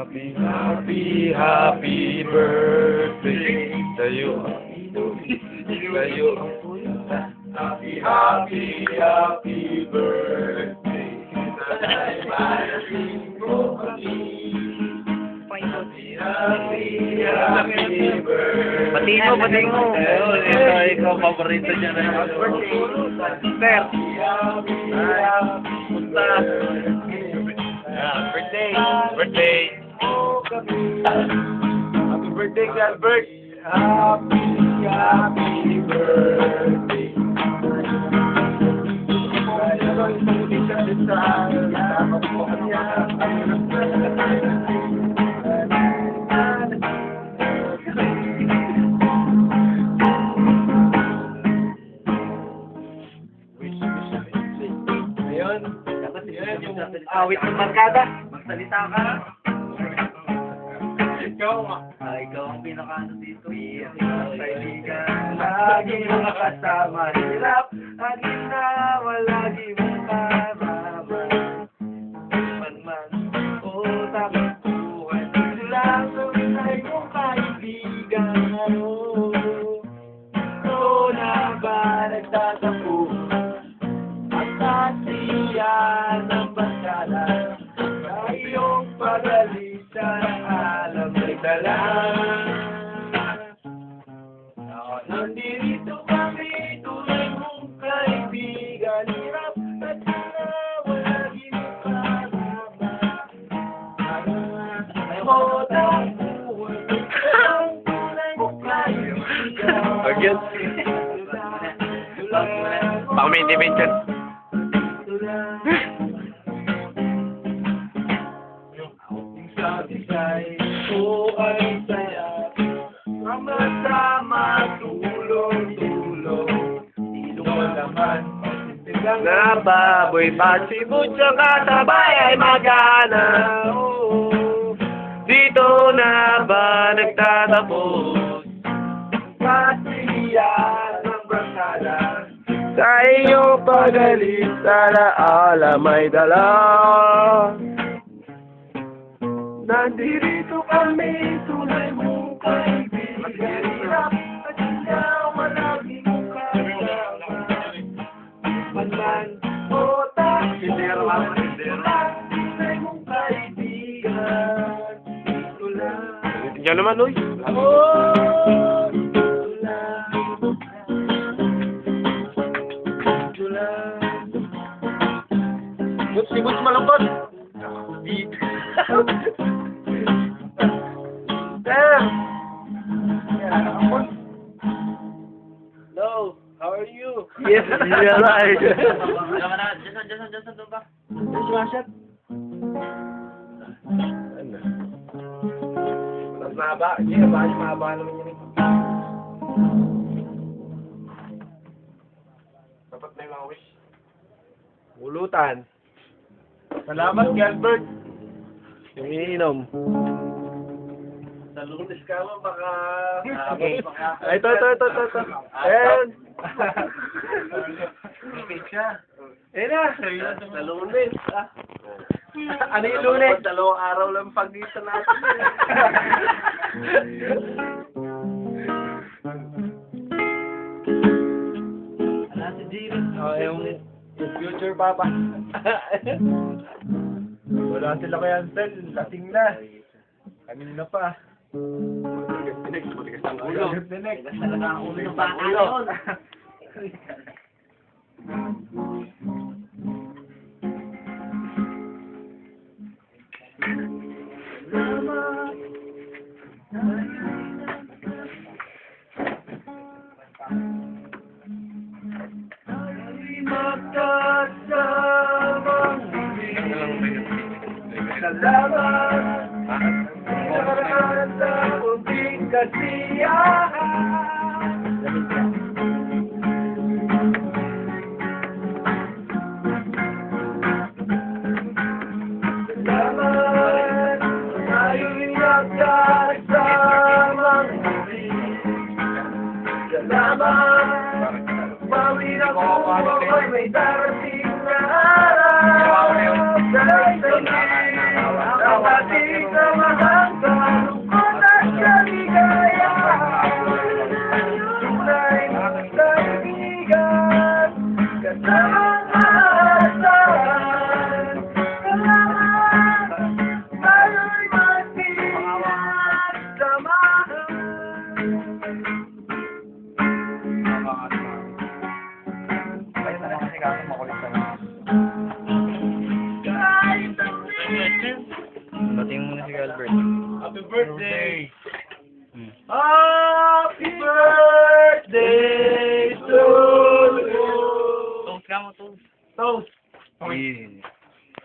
Happy, happy birthday sa'yo. Sa'yo. Happy, happy, happy birthday. Happy, happy birthday. Pating mo. Ikaw, paborito niya na yung birthday. Sir. Punta. Birthday. Birthday. Happy birthday, Albert. Happy, happy birthday. Awit ng barkada. Magsalita ka. Ikaw nga. Ikaw ang pinakaano dito. Kaibigan. Lagi mga kasama. Hirap. At ginawa. Lagi mong karama. Man. O tapos buhay. Lang ay mong kaibigan. O na ba nagtatapo? Ang kasiyan ng barkada. Sa iyong pagalitan. Alam ay dala. Nandito kami, tunay mong kaibigan. Hirap at ginawa, lagi mong karama. O tapuan, ang tunay mong kaibigan. Again. Baka may intervention. Sabay ko ay saya. Sama-sama, tulong-tulong. Ilong naman. Na baboy pasibot sa kasabay ay magana. Dito na ba nagtatapos? Kasiyan ng barkada. Sa iyo pagalit sana alam ay dala. Nandito kami, tunay mong kaibigan. Hirap at ginawa, lagi mong kasama. Man, o Sindero ka, sindero. tunay mong kaibigan. Dito lang. Diyan naman, uy. Oh, dito lang. Dito lang. Si Butch malungkot. Hello, how are you? Yes, you're right. Diyan doon ba? Sumasyat? Mas mahaba. Hindi, mahaba naman yun. Dapat na yung mga wish. Ulutan. Salamat, Albert. Iniinom. Sa Lunes ka mo, baka... Ay, ito. Ayan. siya. Ayan na. Sa Lunes. Ano yung Lunes? Dalawang araw lang pagitan natin. Yung future papa. Wala sila kay Ansel. Lasing na. Kanina pa. Matigas ang ulo. Tigas talaga ang ulo ng baka yun. Salamat sa munting kasiyahan. Salamat tayo'y nagkasamang muli. Salamat bawi na kung ako'y may darating na araw. Dahil sa mga Happy birthday! Hmm. Happy birthday!